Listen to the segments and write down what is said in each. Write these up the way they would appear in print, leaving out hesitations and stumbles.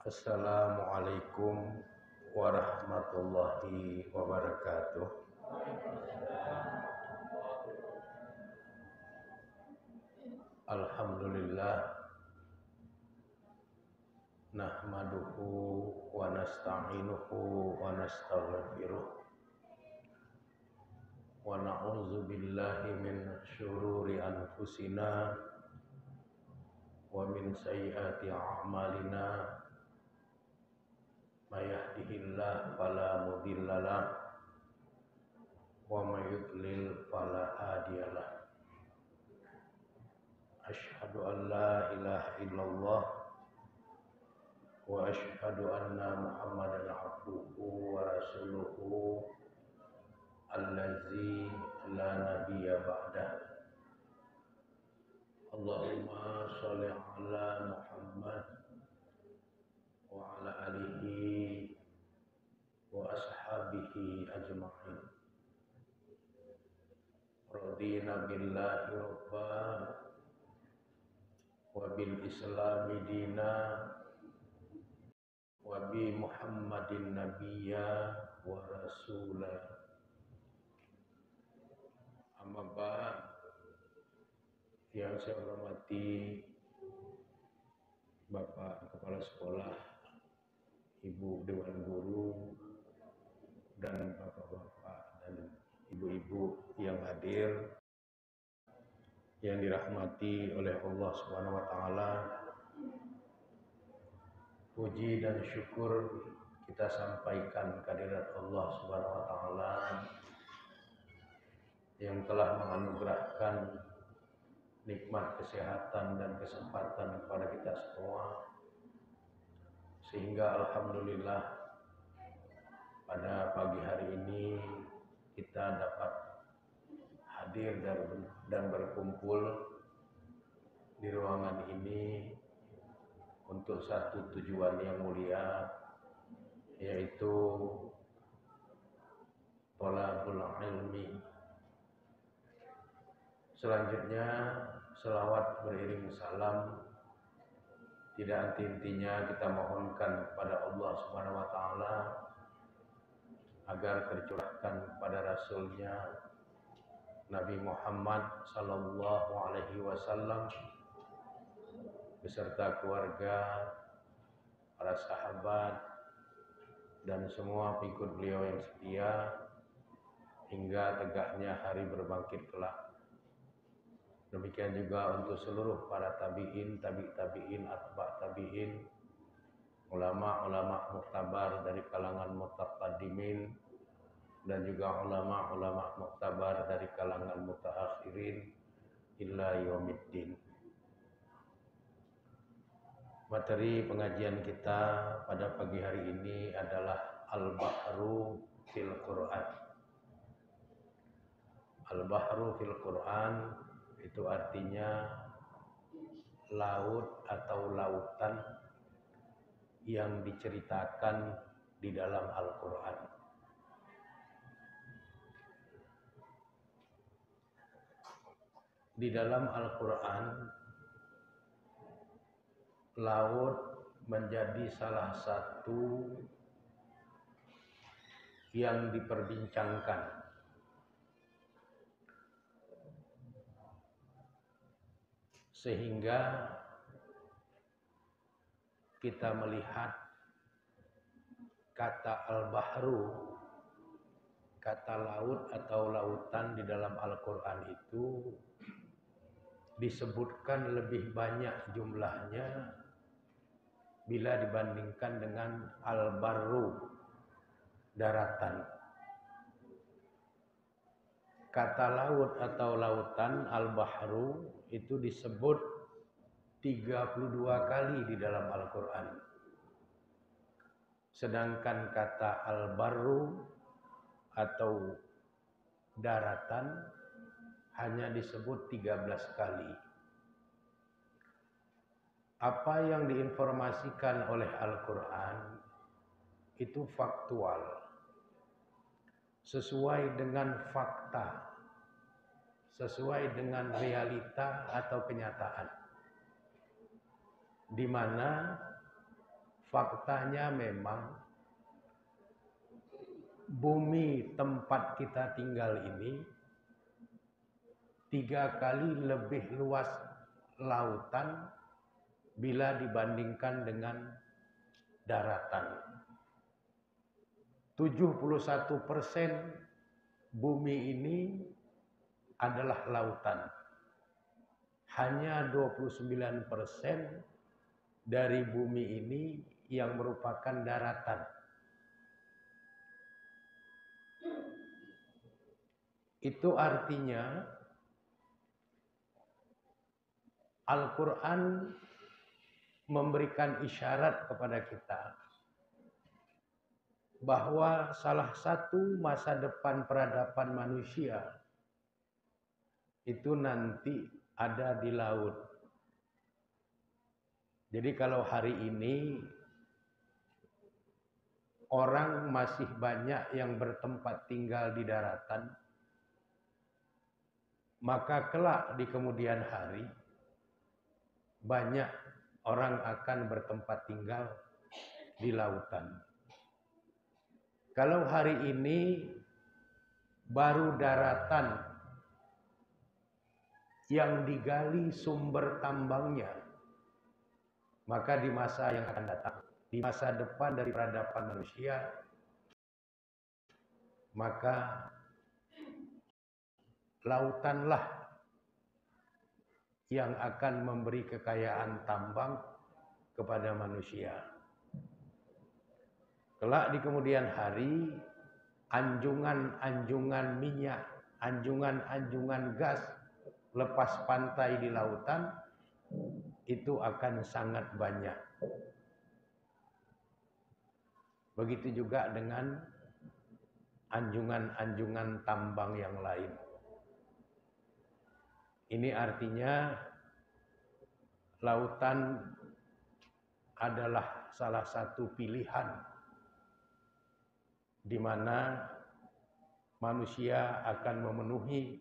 Assalamualaikum warahmatullahi wabarakatuh. Alhamdulillah, nahmaduhu wa nasta'inuhu wa nastaghfiruh wa na'udzu billahi min syururi anfusina wa min sayyiati a'malina. May yahdihillahu fala mudhillalah wa may yudlil fala hadiyalah. Asyhadu an la ilaha illallah wa asyhadu anna Muhammadan abduhu wa rasuluhu allazi la nabiyya ba'dah. Allahumma sholli ala Muhammad wa ala alihi wa ashabihi ajma'in. Radina billahi rabba wa bil islami dina wa bi Muhammadin nabiyya wa rasula. Amma ba'd. Yang saya hormati Bapak Kepala Sekolah, Ibu Dewan Guru, dan bapak-bapak dan ibu-ibu yang hadir, yang dirahmati oleh Allah Subhanahu wa taala. Puji dan syukur kita sampaikan kehadirat Allah Subhanahu wa taala yang telah menganugerahkan nikmat kesehatan dan kesempatan kepada kita semua, sehingga alhamdulillah pada pagi hari ini kita dapat hadir dan berkumpul di ruangan ini untuk satu tujuan yang mulia, yaitu thalabul ilmi. Selanjutnya, selawat beriring salam tidak henti-hentinya kita mohonkan kepada Allah Subhanahu wa taala agar tercurahkan kepada Rasulnya Nabi Muhammad sallallahu alaihi wasallam beserta keluarga, para sahabat, dan semua pengikut beliau yang setia hingga tegaknya hari berbangkit kelak. Demikian juga untuk seluruh para tabi'in, tabi'in, atba' tabi'in, ulama-ulama muktabar dari kalangan mutaqaddimin, dan juga ulama-ulama muktabar dari kalangan mutaakhirin ila yaumiddin. Materi pengajian kita pada pagi hari ini adalah Al-Bahru fil Quran. Al-Bahru fil Quran itu artinya laut atau lautan yang diceritakan di dalam Al-Quran. Di dalam Al-Quran, laut menjadi salah satu yang diperbincangkan. Sehingga kita melihat kata al-bahru, kata laut atau lautan di dalam Al-Quran itu disebutkan lebih banyak jumlahnya bila dibandingkan dengan al-barru, daratan. Kata laut atau lautan, al-bahru, itu disebut 32 kali di dalam Al-Quran. Sedangkan kata al-barru atau daratan hanya disebut 13 kali. Apa yang diinformasikan oleh Al-Quran itu faktual, sesuai dengan fakta, sesuai dengan realita atau kenyataan, di mana faktanya memang bumi tempat kita tinggal ini 3 kali lebih luas lautan bila dibandingkan dengan daratan. 71% bumi ini adalah lautan. Hanya 29% dari bumi ini yang merupakan daratan. Itu artinya Al-Quran memberikan isyarat kepada kita bahwa salah satu masa depan peradaban manusia itu nanti ada di laut. Jadi kalau hari ini orang masih banyak yang bertempat tinggal di daratan, maka kelak di kemudian hari banyak orang akan bertempat tinggal di lautan. Kalau hari ini baru daratan yang digali sumber tambangnya, maka di masa yang akan datang, di masa depan dari peradaban manusia, maka lautanlah yang akan memberi kekayaan tambang kepada manusia. Kelak di kemudian hari, anjungan-anjungan minyak, anjungan-anjungan gas lepas pantai di lautan itu akan sangat banyak. Begitu juga dengan anjungan-anjungan tambang yang lain. Ini artinya lautan adalah salah satu pilihan di mana manusia akan memenuhi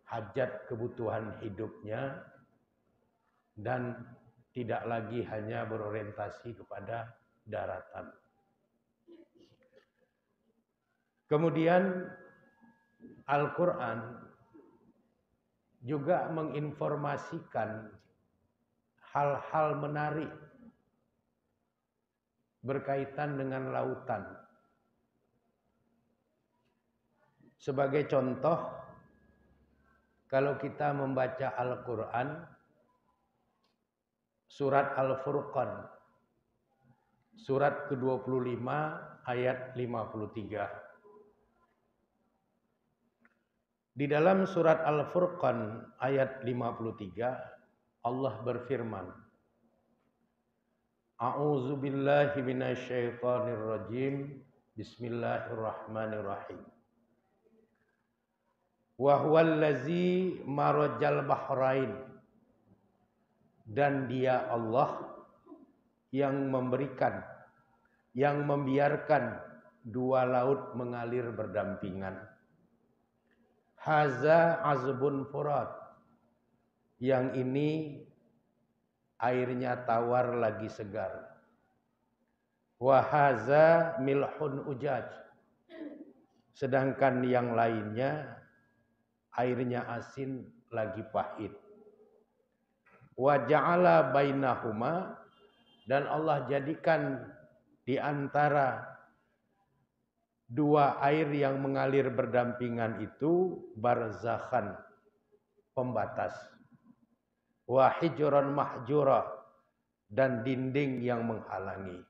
hajat kebutuhan hidupnya dan tidak lagi hanya berorientasi kepada daratan. Kemudian Al-Quran juga menginformasikan hal-hal menarik berkaitan dengan lautan. Sebagai contoh, kalau kita membaca Al-Quran, surat Al-Furqan, surat ke-25 ayat 53. Di dalam surat Al-Furqan ayat 53, Allah berfirman, A'udzu billahi minasyaitonir rajim. Bismillahirrahmanirrahim. Wa huwallazi marajal bahrain. Dan dia Allah yang memberikan, yang membiarkan dua laut mengalir berdampingan. Haza azbun furat. Yang ini airnya tawar lagi segar. Wa haza milhun ujaj. Sedangkan yang lainnya airnya asin lagi pahit. Wa ja'ala bainahuma, dan Allah jadikan di antara dua air yang mengalir berdampingan itu barzakhan, pembatas. Wa hijran mahjura, dan dinding yang menghalangi.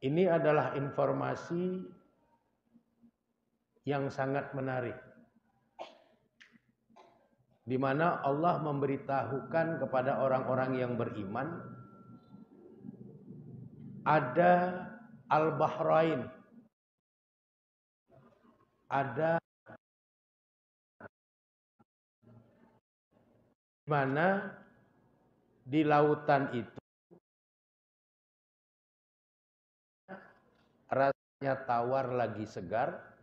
Ini adalah informasi yang sangat menarik, di mana Allah memberitahukan kepada orang-orang yang beriman ada Al-Bahrain, ada di mana di lautan itu rasanya tawar lagi segar,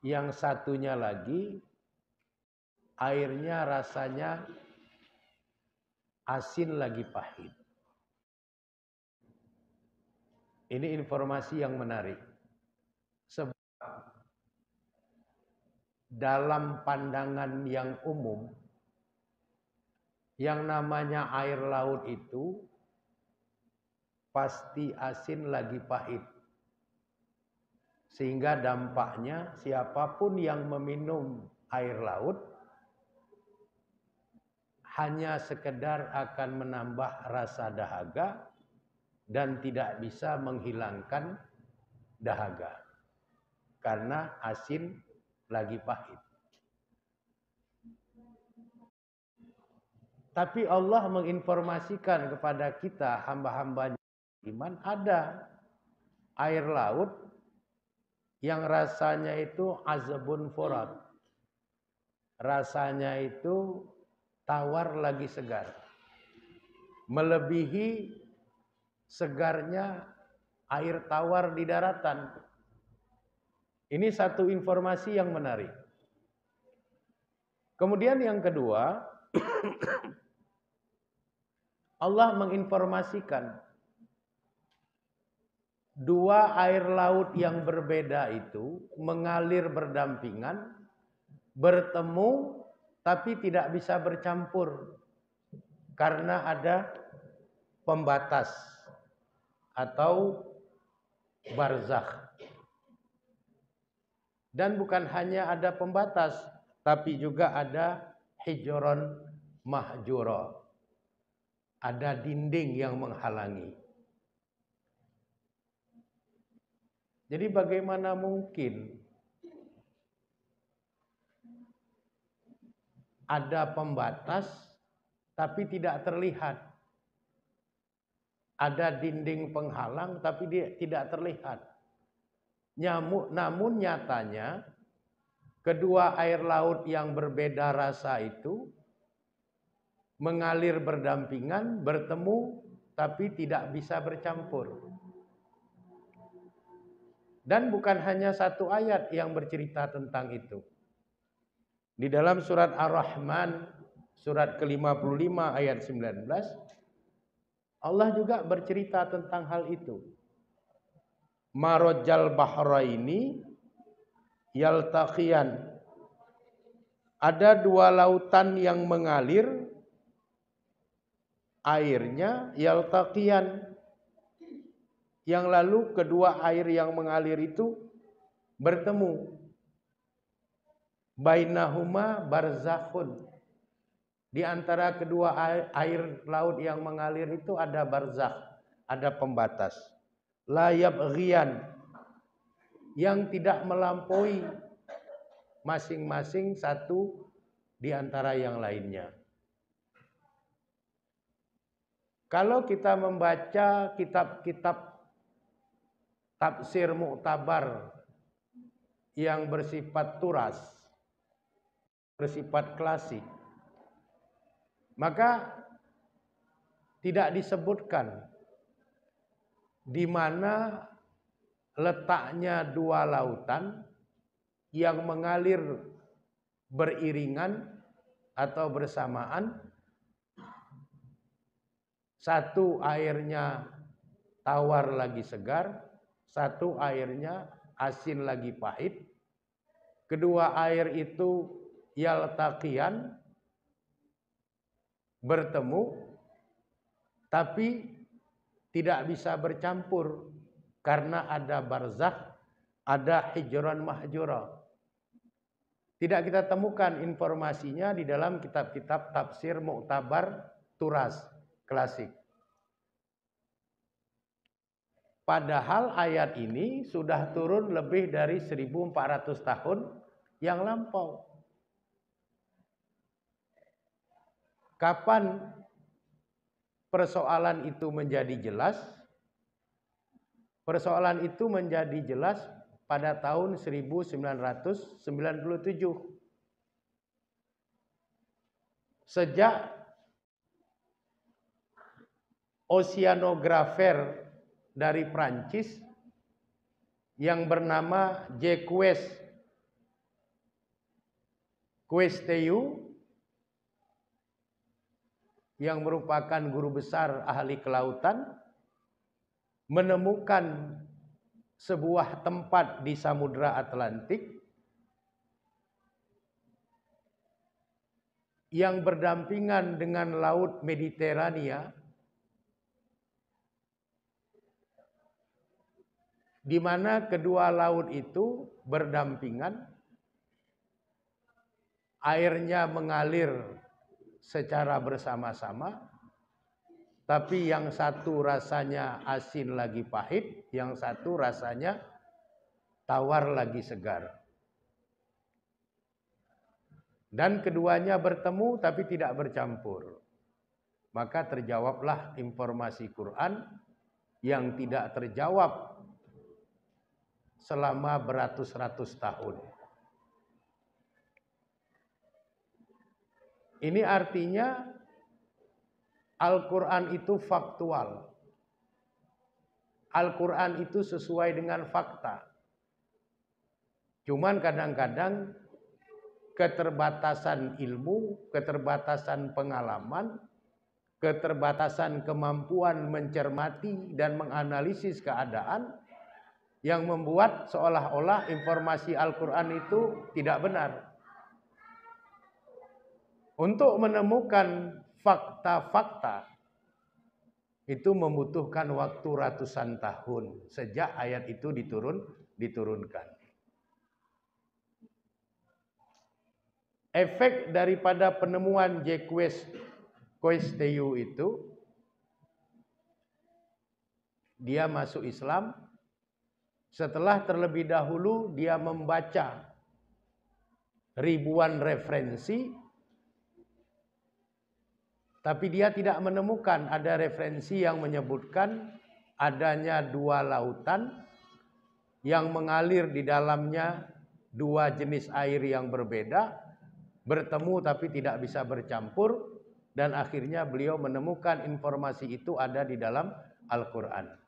yang satunya lagi airnya rasanya asin lagi pahit. Ini informasi yang menarik. Sebab dalam pandangan yang umum, yang namanya air laut itu pasti asin lagi pahit. Sehingga dampaknya siapapun yang meminum air laut hanya sekedar akan menambah rasa dahaga dan tidak bisa menghilangkan dahaga. Karena asin lagi pahit. Tapi Allah menginformasikan kepada kita hamba-hambanya iman ada air laut yang rasanya itu azabun furat. Rasanya itu tawar lagi segar. Melebihi segarnya air tawar di daratan. Ini satu informasi yang menarik. Kemudian yang kedua, Allah menginformasikan dua air laut yang berbeda itu mengalir berdampingan, bertemu tapi tidak bisa bercampur karena ada pembatas atau barzakh. Dan bukan hanya ada pembatas, tapi juga ada hijron mahjuro. Ada dinding yang menghalangi. Jadi bagaimana mungkin ada pembatas tapi tidak terlihat? Ada dinding penghalang tapi dia tidak terlihat. Namun nyatanya kedua air laut yang berbeda rasa itu mengalir berdampingan, bertemu tapi tidak bisa bercampur. Dan bukan hanya satu ayat yang bercerita tentang itu. Di dalam surat Ar-Rahman, surat ke-55 ayat 19, Allah juga bercerita tentang hal itu. Marajal bahraini yaltaqiyan. Ada dua lautan yang mengalir, airnya yaltaqiyan. Yang lalu kedua air yang mengalir itu bertemu. Bainahuma barzakhun. Di antara kedua air laut yang mengalir itu ada barzakh, ada pembatas. La yabghiyan, yang tidak melampaui masing-masing satu di antara yang lainnya. Kalau kita membaca kitab-kitab tafsir muktabar yang bersifat turas, bersifat klasik, maka tidak disebutkan di mana letaknya dua lautan yang mengalir beriringan atau bersamaan. Satu airnya tawar lagi segar, satu airnya asin lagi pahit. Kedua air itu yaltaqiyan, bertemu, tapi tidak bisa bercampur karena ada barzakh, ada hijron mahjura. Tidak kita temukan informasinya di dalam kitab-kitab tafsir muktabar turas klasik. Padahal ayat ini sudah turun lebih dari 1400 tahun yang lampau. Kapan persoalan itu menjadi jelas? Persoalan itu menjadi jelas pada tahun 1997. Sejak oceanografer dari Prancis yang bernama Jacques Cousteau yang merupakan guru besar ahli kelautan menemukan sebuah tempat di Samudra Atlantik yang berdampingan dengan Laut Mediterania, di mana kedua laut itu berdampingan, airnya mengalir secara bersama-sama, tapi yang satu rasanya asin lagi pahit, yang satu rasanya tawar lagi segar. Dan keduanya bertemu tapi tidak bercampur. Maka terjawablah informasi Quran yang tidak terjawab selama beratus-ratus tahun. Ini artinya Al-Quran itu faktual. Al-Quran itu sesuai dengan fakta. Cuman kadang-kadang keterbatasan ilmu, keterbatasan pengalaman, keterbatasan kemampuan mencermati dan menganalisis keadaan yang membuat seolah-olah informasi Al-Quran itu tidak benar. Untuk menemukan fakta-fakta itu membutuhkan waktu ratusan tahun sejak ayat itu diturunkan. Efek daripada penemuan Jacques Cousteau itu, dia masuk Islam setelah terlebih dahulu dia membaca ribuan referensi, tapi dia tidak menemukan ada referensi yang menyebutkan adanya dua lautan yang mengalir di dalamnya dua jenis air yang berbeda, bertemu tapi tidak bisa bercampur, dan akhirnya beliau menemukan informasi itu ada di dalam Al-Quran.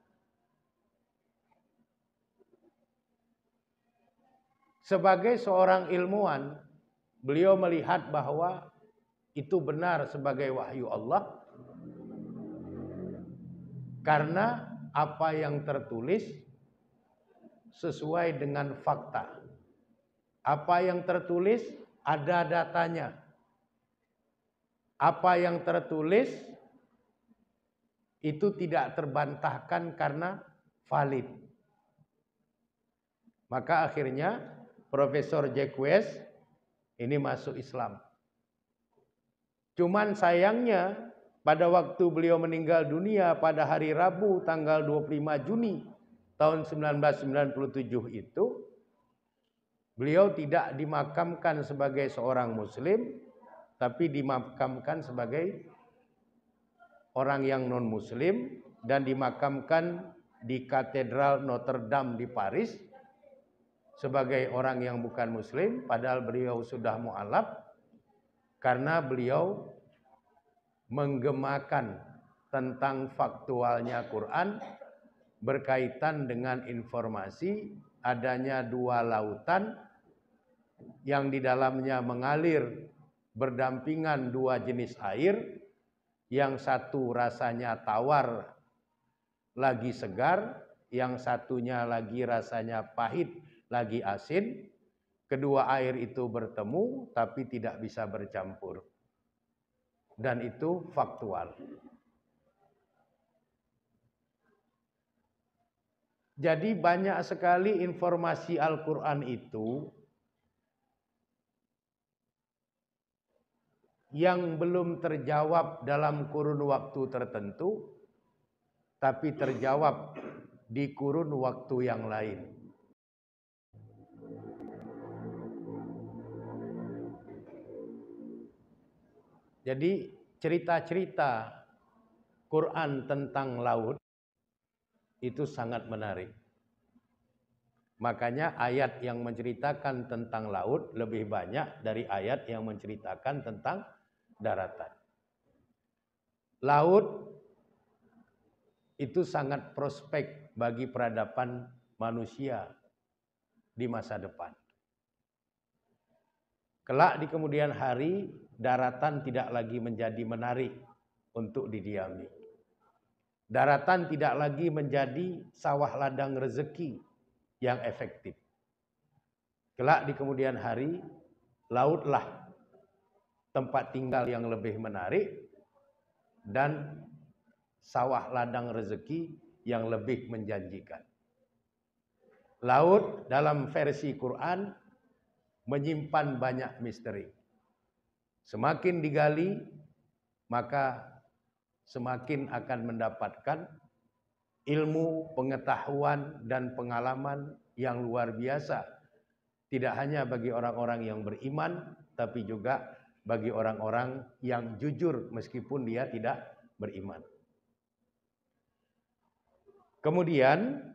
Sebagai seorang ilmuwan, beliau melihat bahwa itu benar sebagai wahyu Allah, karena apa yang tertulis sesuai dengan fakta. Apa yang tertulis ada datanya. Apa yang tertulis itu tidak terbantahkan karena valid. Maka akhirnya Profesor Jacques ini masuk Islam. Cuman sayangnya pada waktu beliau meninggal dunia pada hari Rabu tanggal 25 Juni tahun 1997 itu, beliau tidak dimakamkan sebagai seorang muslim, tapi dimakamkan sebagai orang yang non-muslim dan dimakamkan di Katedral Notre Dame di Paris sebagai orang yang bukan muslim, padahal beliau sudah mu'alaf karena beliau menggemakan tentang faktualnya Quran berkaitan dengan informasi adanya dua lautan yang di dalamnya mengalir berdampingan dua jenis air, yang satu rasanya tawar lagi segar, yang satunya lagi rasanya pahit lagi asin. Kedua air itu bertemu tapi tidak bisa bercampur, dan itu faktual. Jadi banyak sekali informasi Al-Quran itu yang belum terjawab dalam kurun waktu tertentu, tapi terjawab di kurun waktu yang lain. Jadi cerita-cerita Quran tentang laut itu sangat menarik. Makanya ayat yang menceritakan tentang laut lebih banyak dari ayat yang menceritakan tentang daratan. Laut itu sangat prospek bagi peradaban manusia di masa depan. Kelak di kemudian hari, daratan tidak lagi menjadi menarik untuk didiami. Daratan tidak lagi menjadi sawah ladang rezeki yang efektif. Kelak di kemudian hari, lautlah tempat tinggal yang lebih menarik dan sawah ladang rezeki yang lebih menjanjikan. Laut dalam versi Quran menyimpan banyak misteri. Semakin digali, maka semakin akan mendapatkan ilmu, pengetahuan, dan pengalaman yang luar biasa. Tidak hanya bagi orang-orang yang beriman, tapi juga bagi orang-orang yang jujur meskipun dia tidak beriman. Kemudian,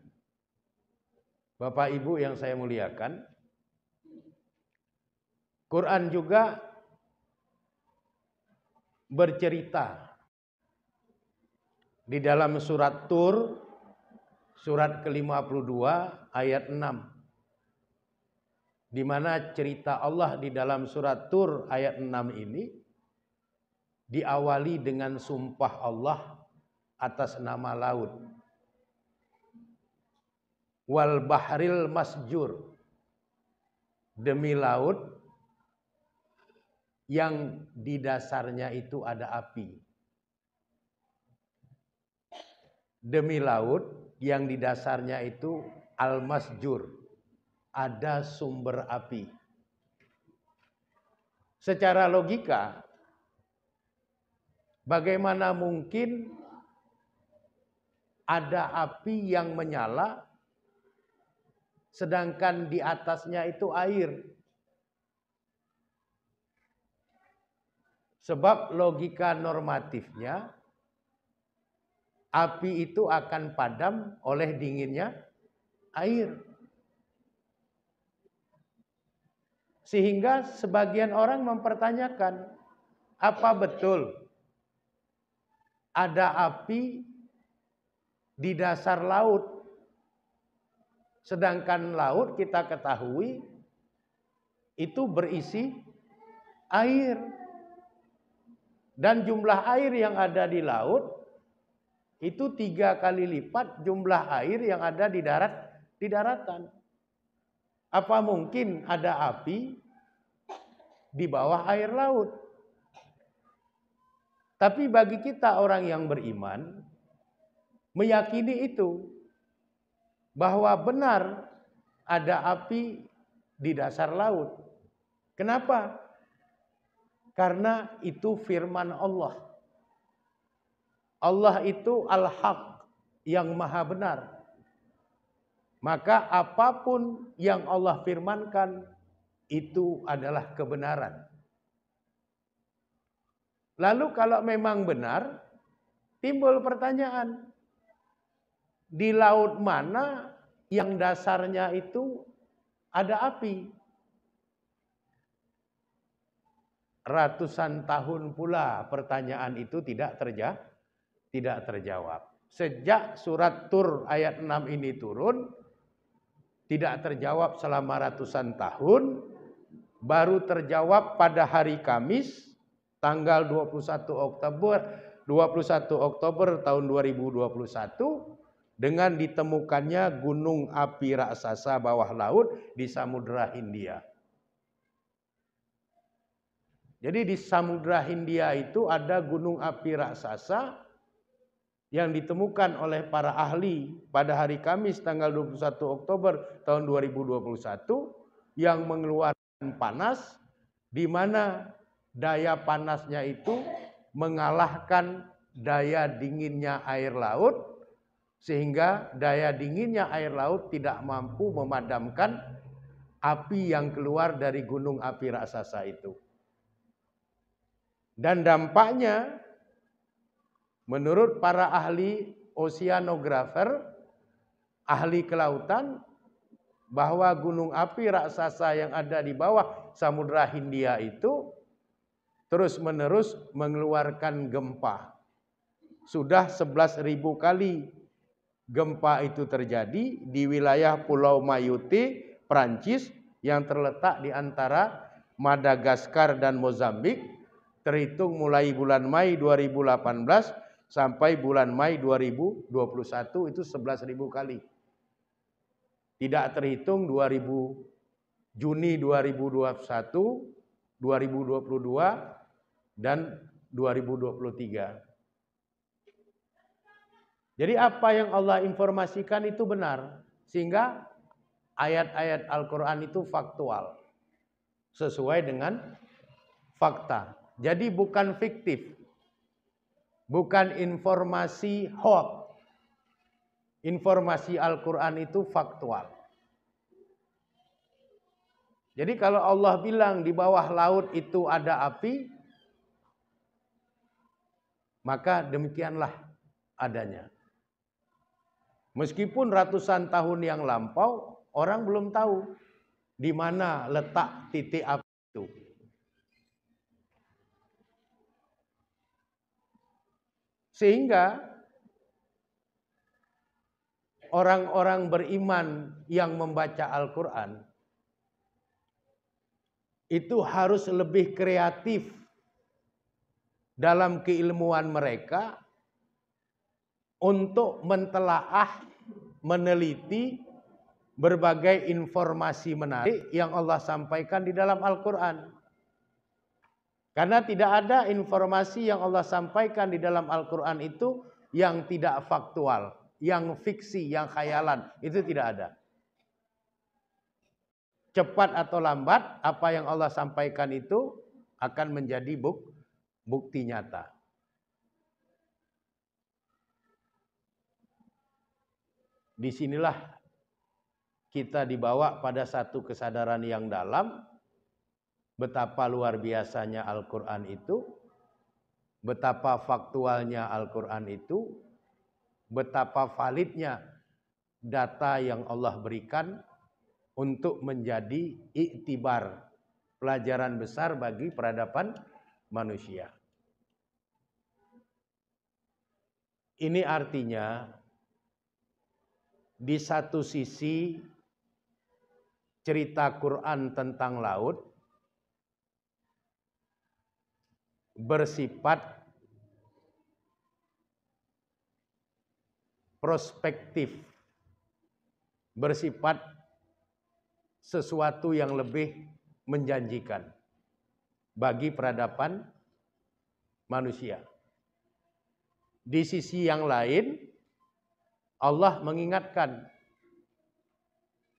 Bapak Ibu yang saya muliakan, Quran juga bercerita di dalam surat Tur, surat ke-52 ayat 6. Di mana cerita Allah di dalam surat Tur ayat 6 ini diawali dengan sumpah Allah atas nama laut. Wal bahril masjur, demi laut yang di dasarnya itu ada api. Demi laut yang di dasarnya itu al-masjur, ada sumber api. Secara logika, bagaimana mungkin ada api yang menyala sedangkan di atasnya itu air? Sebab logika normatifnya, api itu akan padam oleh dinginnya air. Sehingga sebagian orang mempertanyakan, apa betul ada api di dasar laut? Sedangkan laut kita ketahui itu berisi air. Dan jumlah air yang ada di laut itu 3 kali lipat jumlah air yang ada di daratan. Apa mungkin ada api di bawah air laut? Tapi bagi kita orang yang beriman, meyakini itu, bahwa benar ada api di dasar laut. Kenapa? Karena itu firman Allah. Allah itu al-haq, yang maha benar. Maka apapun yang Allah firmankan, itu adalah kebenaran. Lalu kalau memang benar, timbul pertanyaan. Di laut mana yang dasarnya itu ada api? Ratusan tahun pula pertanyaan itu tidak terjawab. Sejak surat Tur ayat 6 ini turun, tidak terjawab selama ratusan tahun, baru terjawab pada hari Kamis tanggal 21 Oktober tahun 2021 dengan ditemukannya gunung api raksasa bawah laut di Samudra Hindia. Jadi di Samudra Hindia itu ada gunung api raksasa yang ditemukan oleh para ahli pada hari Kamis tanggal 21 Oktober tahun 2021 yang mengeluarkan panas, di mana daya panasnya itu mengalahkan daya dinginnya air laut, sehingga daya dinginnya air laut tidak mampu memadamkan api yang keluar dari gunung api raksasa itu. Dan dampaknya, menurut para ahli oceanografer, ahli kelautan, bahwa gunung api raksasa yang ada di bawah Samudra Hindia itu terus-menerus mengeluarkan gempa. Sudah 11.000 kali gempa itu terjadi di wilayah Pulau Mayotte, Prancis, yang terletak di antara Madagaskar dan Mozambik, terhitung mulai bulan Mei 2018 sampai bulan Mei 2021 itu 11.000 kali. Tidak terhitung Juni 2021, 2022 dan 2023. Jadi apa yang Allah informasikan itu benar, sehingga ayat-ayat Al-Quran itu faktual, sesuai dengan fakta. Jadi bukan fiktif, bukan informasi hoax. Informasi Al-Quran itu faktual. Jadi kalau Allah bilang di bawah laut itu ada api, maka demikianlah adanya. Meskipun ratusan tahun yang lampau, orang belum tahu di mana letak titik api itu. Sehingga orang-orang beriman yang membaca Al-Quran itu harus lebih kreatif dalam keilmuan mereka untuk mentelaah, meneliti berbagai informasi menarik yang Allah sampaikan di dalam Al-Quran. Karena tidak ada informasi yang Allah sampaikan di dalam Al-Quran itu yang tidak faktual, yang fiksi, yang khayalan, itu tidak ada. Cepat atau lambat, apa yang Allah sampaikan itu akan menjadi bukti nyata. Disinilah kita dibawa pada satu kesadaran yang dalam, betapa luar biasanya Al-Quran itu, betapa faktualnya Al-Quran itu, betapa validnya data yang Allah berikan untuk menjadi iktibar, pelajaran besar bagi peradaban manusia. Ini artinya di satu sisi cerita Quran tentang laut bersifat prospektif, bersifat sesuatu yang lebih menjanjikan bagi peradaban manusia. Di sisi yang lain, Allah mengingatkan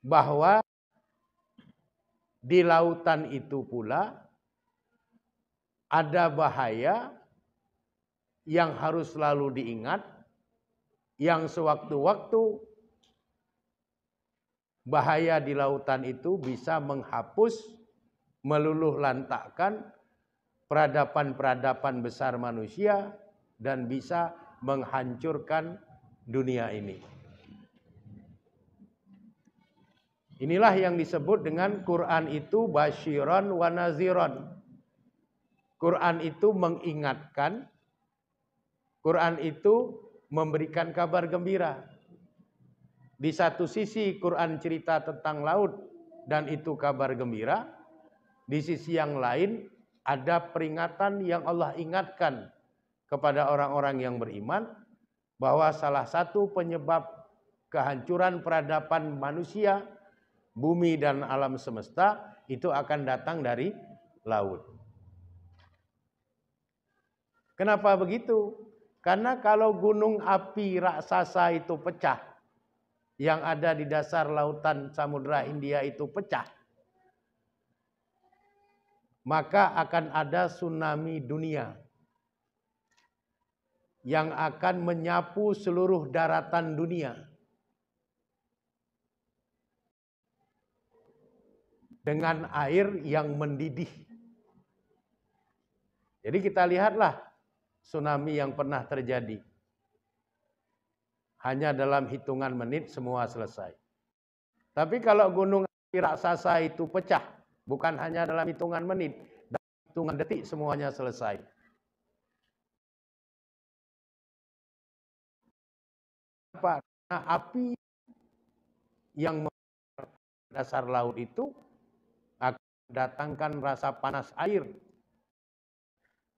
bahwa di lautan itu pula ada bahaya yang harus selalu diingat, yang sewaktu-waktu bahaya di lautan itu bisa menghapus, meluluh lantakkan peradaban-peradaban besar manusia dan bisa menghancurkan dunia ini. Inilah yang disebut dengan Quran itu basyiron wa naziron. Quran itu mengingatkan, Quran itu memberikan kabar gembira. Di satu sisi Quran cerita tentang laut dan itu kabar gembira. Di sisi yang lain ada peringatan yang Allah ingatkan kepada orang-orang yang beriman bahwa salah satu penyebab kehancuran peradaban manusia, bumi dan alam semesta itu akan datang dari laut. Kenapa begitu? Karena kalau gunung api raksasa itu pecah, yang ada di dasar lautan Samudra Hindia itu pecah, maka akan ada tsunami dunia yang akan menyapu seluruh daratan dunia dengan air yang mendidih. Jadi kita lihatlah tsunami yang pernah terjadi. Hanya dalam hitungan menit semua selesai. Tapi kalau gunung api raksasa itu pecah, bukan hanya dalam hitungan menit, dalam hitungan detik semuanya selesai. Apa? Karena api yang dasar laut itu akan mendatangkan rasa panas air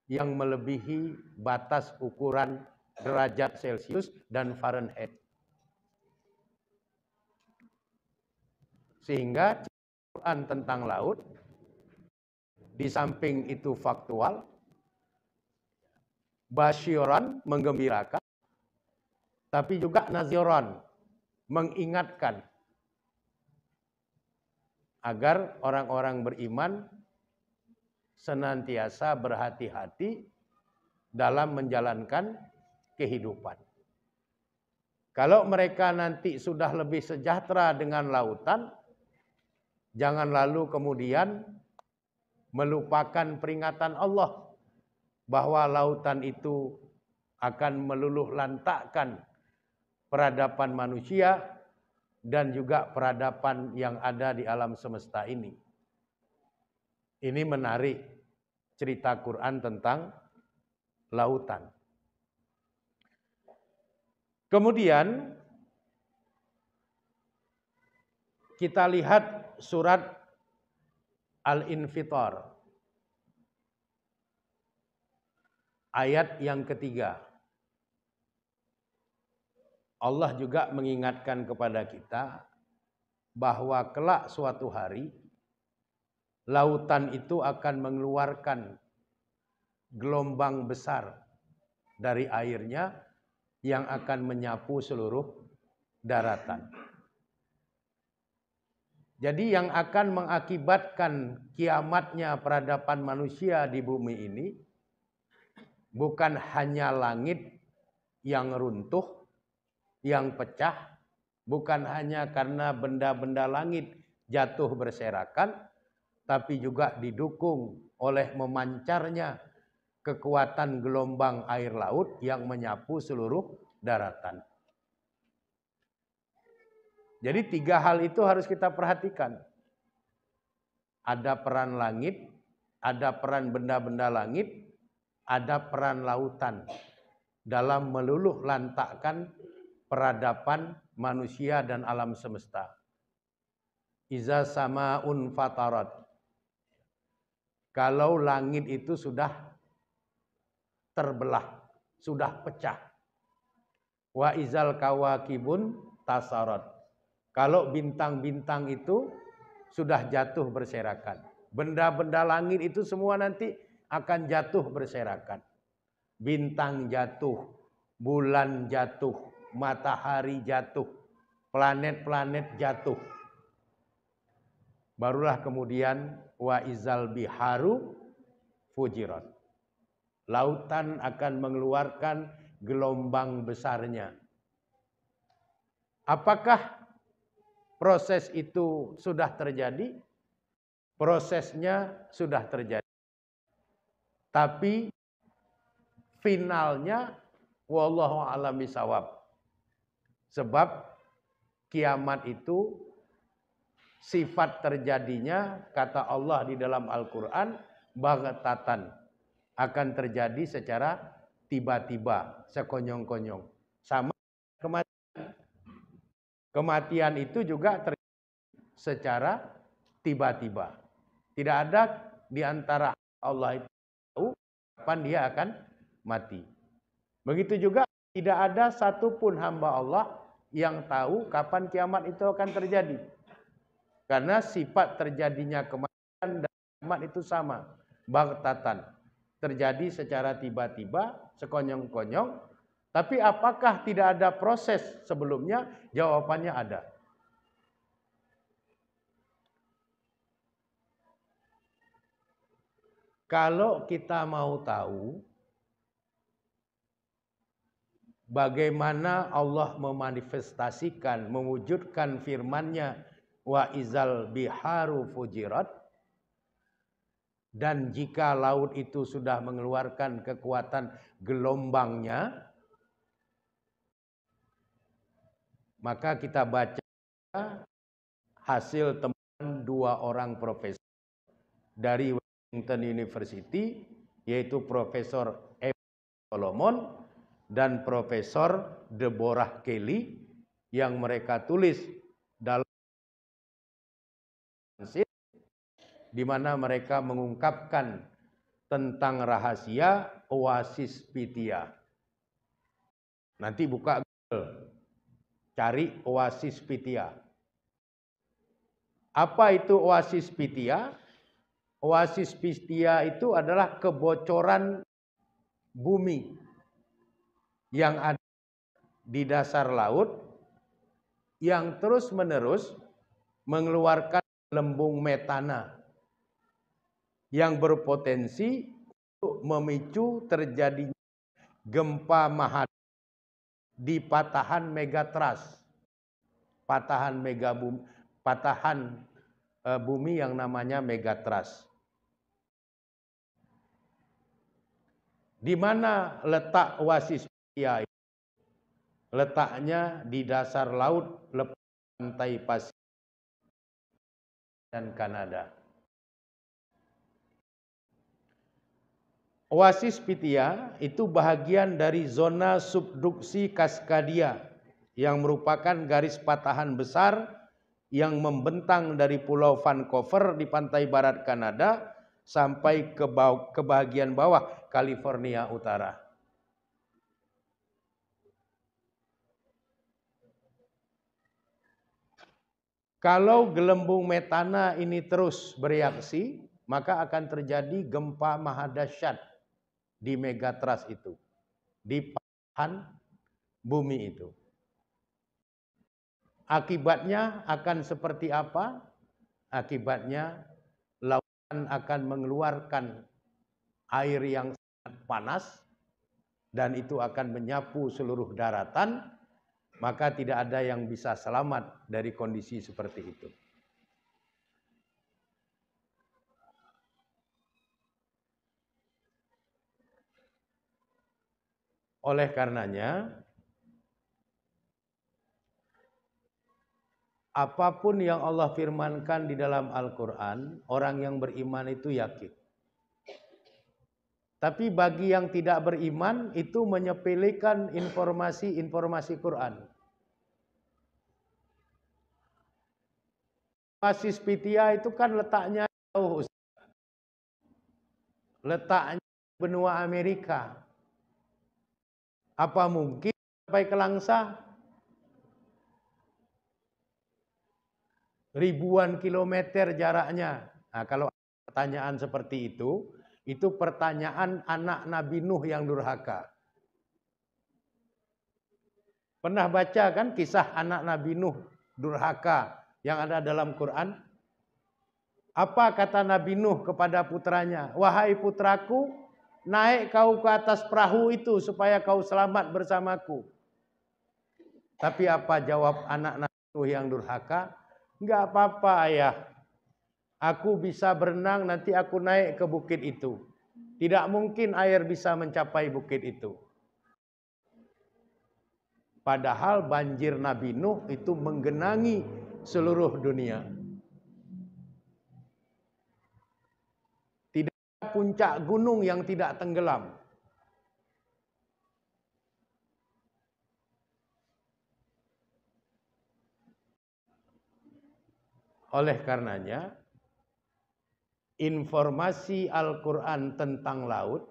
yang melebihi batas ukuran derajat Celcius dan Fahrenheit. Sehingga Quran tentang laut di samping itu faktual, basyiran menggembirakan, tapi juga naziran mengingatkan agar orang-orang beriman senantiasa berhati-hati dalam menjalankan kehidupan. Kalau mereka nanti sudah lebih sejahtera dengan lautan, jangan lalu kemudian melupakan peringatan Allah bahwa lautan itu akan meluluh lantakkan peradaban manusia dan juga peradaban yang ada di alam semesta ini. Ini menarik cerita Quran tentang lautan. Kemudian kita lihat surat Al-Infitar ayat yang ketiga. Allah juga mengingatkan kepada kita bahwa kelak suatu hari lautan itu akan mengeluarkan gelombang besar dari airnya yang akan menyapu seluruh daratan. Jadi yang akan mengakibatkan kiamatnya peradaban manusia di bumi ini bukan hanya langit yang runtuh, yang pecah, bukan hanya karena benda-benda langit jatuh berserakan, tapi juga didukung oleh memancarnya kekuatan gelombang air laut yang menyapu seluruh daratan. Jadi 3 hal itu harus kita perhatikan. Ada peran langit, ada peran benda-benda langit, ada peran lautan dalam meluluh lantakkan peradaban manusia dan alam semesta. Iza samaun fatarat. Kalau langit itu sudah terbelah, sudah pecah. Wa izal kawakibun tasarat. Kalau bintang-bintang itu sudah jatuh berserakan. Benda-benda langit itu semua nanti akan jatuh berserakan. Bintang jatuh, bulan jatuh, matahari jatuh, planet-planet jatuh. Barulah kemudian wa izal biharu fujirat. Lautan akan mengeluarkan gelombang besarnya. Apakah proses itu sudah terjadi? Prosesnya sudah terjadi. Tapi finalnya wallahu a'lam bishawab. Sebab kiamat itu sifat terjadinya kata Allah di dalam Al-Qur'an baghtatan, akan terjadi secara tiba-tiba, sekonyong-konyong. Sama kematian. Kematian itu juga terjadi secara tiba-tiba. Tidak ada di antara Allah itu tahu kapan dia akan mati. Begitu juga tidak ada satupun hamba Allah yang tahu kapan kiamat itu akan terjadi. Karena sifat terjadinya kematian dan kiamat itu sama, baghtatan. Terjadi secara tiba-tiba, sekonyong-konyong. Tapi apakah tidak ada proses sebelumnya? Jawabannya ada. Kalau kita mau tahu bagaimana Allah memanifestasikan, mewujudkan firman-Nya wa izal biharu fujirat, dan jika laut itu sudah mengeluarkan kekuatan gelombangnya, maka kita baca hasil temuan 2 orang profesor dari Washington University, yaitu Profesor M. Solomon dan Profesor Deborah Kelly, yang mereka tulis dalam di mana mereka mengungkapkan tentang rahasia Oasis Pythia. Nanti buka Google, cari Oasis Phthia. Apa itu Oasis Phthia? Oasis Phthia itu adalah kebocoran bumi yang ada di dasar laut yang terus-menerus mengeluarkan gelembung metana yang berpotensi untuk memicu terjadinya gempa mahadassyat di patahan megatrust, patahan bumi yang namanya megatrust. Di mana letak Oasis Phthia? Letaknya di dasar laut lepas pantai Pasifik dan Kanada. Oasis Phthia itu bahagian dari zona subduksi Kaskadia yang merupakan garis patahan besar yang membentang dari Pulau Vancouver di pantai barat Kanada sampai ke bagian bawah California Utara. Kalau gelembung metana ini terus bereaksi, maka akan terjadi gempa mahadassyat di megatrust itu, di patahan bumi itu. Akibatnya akan seperti apa? Akibatnya lautan akan mengeluarkan air yang sangat panas dan itu akan menyapu seluruh daratan, maka tidak ada yang bisa selamat dari kondisi seperti itu. Oleh karenanya, apapun yang Allah firmankan di dalam Al-Quran, orang yang beriman itu yakin. Tapi bagi yang tidak beriman, itu menyepelekan informasi-informasi Quran. Oasis Phthia itu kan letaknya jauh, letaknya benua Amerika. Apa mungkin sampai ke Langsa? Ribuan kilometer jaraknya. Nah, kalau pertanyaan seperti itu pertanyaan anak Nabi Nuh yang durhaka. Pernah baca kan kisah anak Nabi Nuh durhaka yang ada dalam Quran? Apa kata Nabi Nuh kepada putranya? Wahai putraku, naik kau ke atas perahu itu supaya kau selamat bersamaku. Tapi apa jawab anak Nabi Nuh yang durhaka? Enggak apa-apa ayah. Aku bisa berenang, nanti aku naik ke bukit itu. Tidak mungkin air bisa mencapai bukit itu. Padahal banjir Nabi Nuh itu menggenangi seluruh dunia. Tidak ada puncak gunung yang tidak tenggelam. Oleh karenanya, informasi Al-Quran tentang laut,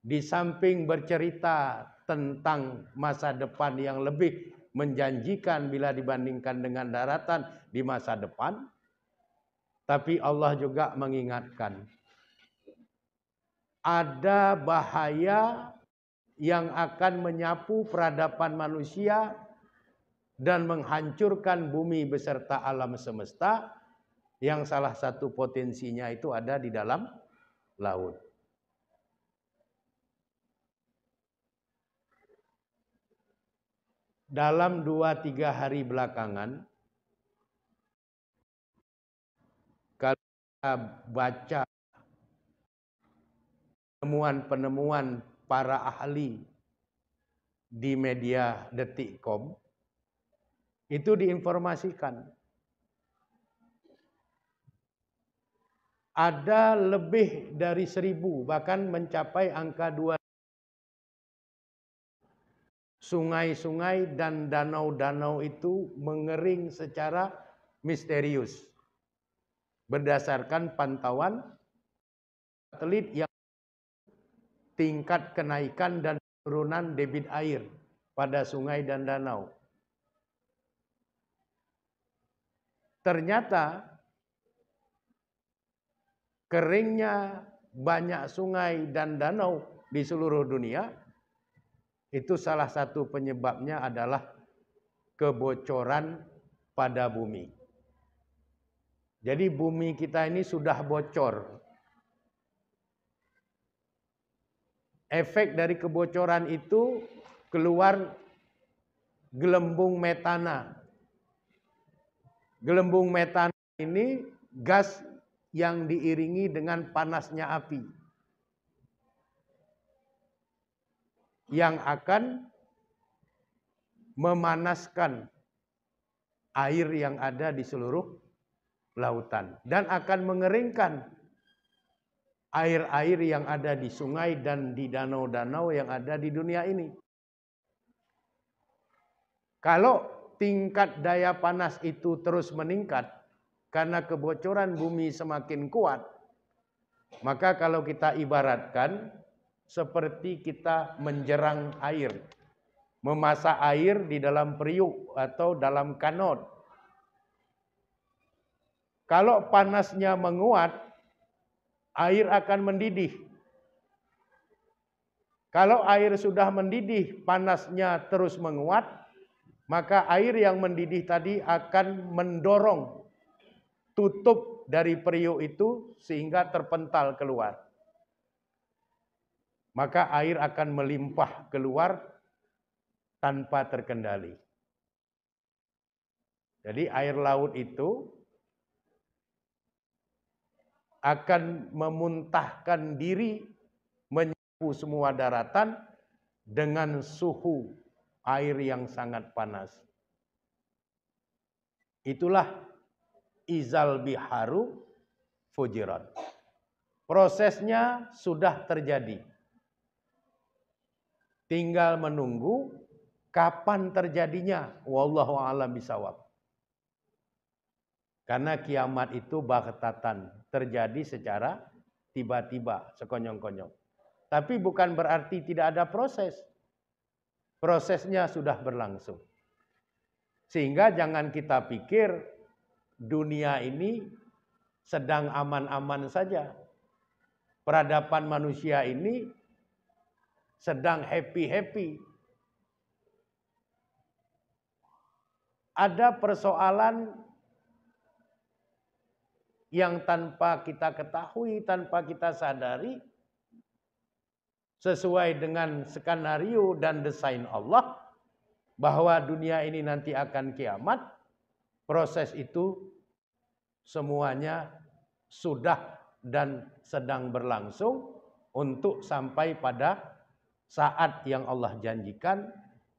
di samping bercerita tentang masa depan yang lebih menjanjikan bila dibandingkan dengan daratan di masa depan, tapi Allah juga mengingatkan, ada bahaya yang akan menyapu peradaban manusia dan menghancurkan bumi beserta alam semesta, yang salah satu potensinya itu ada di dalam laut. Dalam 2-3 hari belakangan, kalau kita baca penemuan-penemuan para ahli di media Detik.com, itu diinformasikan ada lebih dari 1.000, bahkan mencapai angka 2. Sungai-sungai dan danau-danau itu mengering secara misterius berdasarkan pantauan satelit yang tingkat kenaikan dan turunan debit air pada sungai dan danau. Ternyata keringnya banyak sungai dan danau di seluruh dunia, itu salah satu penyebabnya adalah kebocoran pada bumi. Jadi bumi kita ini sudah bocor. Efek dari kebocoran itu keluar gelembung metana. Gelembung metana ini gas yang diiringi dengan panasnya api, yang akan memanaskan air yang ada di seluruh lautan dan akan mengeringkan air-air yang ada di sungai dan di danau-danau yang ada di dunia ini. Kalau tingkat daya panas itu terus meningkat karena kebocoran bumi semakin kuat, maka kalau kita ibaratkan seperti kita menjerang air, memasak air di dalam periuk atau dalam kanot. Kalau panasnya menguat, air akan mendidih. Kalau air sudah mendidih, panasnya terus menguat, maka air yang mendidih tadi akan mendorong tutup dari periuk itu sehingga terpental keluar. Maka air akan melimpah keluar tanpa terkendali. Jadi air laut itu akan memuntahkan diri, menyapu semua daratan dengan suhu air yang sangat panas. Itulah izal biharu fujirat. Prosesnya sudah terjadi. Tinggal menunggu kapan terjadinya. Wallahu a'lam bishawab. Karena kiamat itu baghtatan, terjadi secara tiba-tiba, sekonyong-konyong. Tapi bukan berarti tidak ada proses. Prosesnya sudah berlangsung. Sehingga jangan kita pikir dunia ini sedang aman-aman saja. Peradaban manusia ini sedang happy-happy. Ada persoalan yang tanpa kita ketahui, tanpa kita sadari, sesuai dengan skenario dan desain Allah, bahwa dunia ini nanti akan kiamat. Proses itu semuanya sudah dan sedang berlangsung untuk sampai pada saat yang Allah janjikan,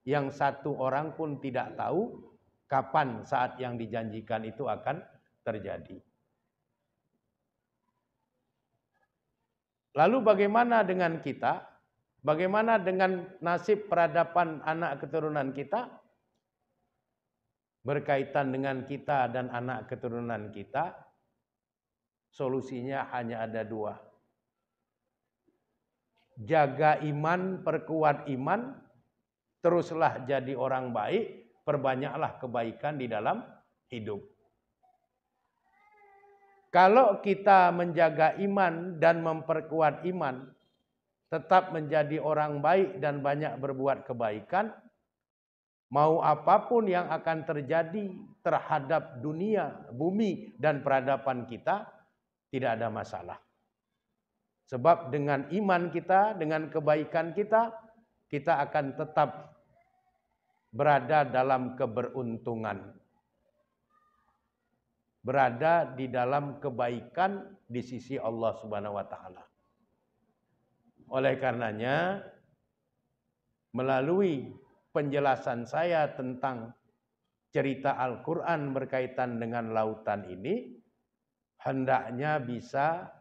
yang satu orang pun tidak tahu kapan saat yang dijanjikan itu akan terjadi. Lalu bagaimana dengan kita? Bagaimana dengan nasib peradaban anak keturunan kita? Berkaitan dengan kita dan anak keturunan kita, solusinya hanya ada dua. Jaga iman, perkuat iman, teruslah jadi orang baik, perbanyaklah kebaikan di dalam hidup. Kalau kita menjaga iman dan memperkuat iman, tetap menjadi orang baik dan banyak berbuat kebaikan, mau apapun yang akan terjadi terhadap dunia, bumi, dan peradaban kita, tidak ada masalah. Sebab dengan iman kita, dengan kebaikan kita, kita akan tetap berada dalam keberuntungan. Berada di dalam kebaikan di sisi Allah Subhanahu wa taala. Oleh karenanya, melalui penjelasan saya tentang cerita Al-Qur'an berkaitan dengan lautan ini, hendaknya bisa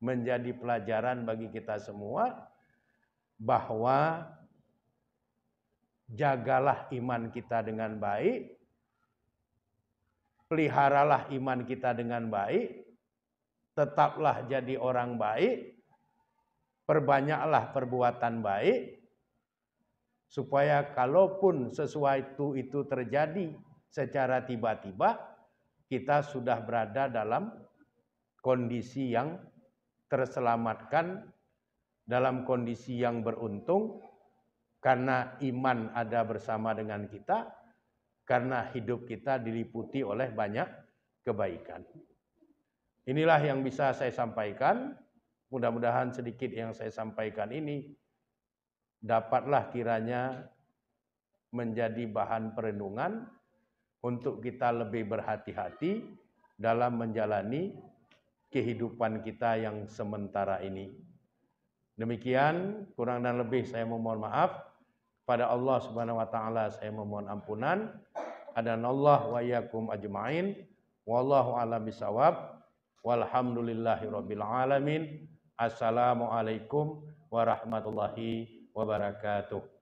menjadi pelajaran bagi kita semua bahwa jagalah iman kita dengan baik, peliharalah iman kita dengan baik, tetaplah jadi orang baik, perbanyaklah perbuatan baik, supaya kalaupun sesuatu itu terjadi secara tiba-tiba, kita sudah berada dalam kondisi yang terselamatkan, dalam kondisi yang beruntung, karena iman ada bersama dengan kita, karena hidup kita diliputi oleh banyak kebaikan. Inilah yang bisa saya sampaikan. Mudah-mudahan sedikit yang saya sampaikan ini dapatlah kiranya menjadi bahan perenungan untuk kita lebih berhati-hati dalam menjalani kehidupan kita yang sementara ini. Demikian, kurang dan lebih saya memohon maaf. Pada Allah Subhanahu wa taala saya memohon ampunan. Adanallah wa iyyakum ajmain. Wallahu a'lam bishawab. Walhamdulillahirabbil alamin. Assalamualaikum warahmatullahi wabarakatuh.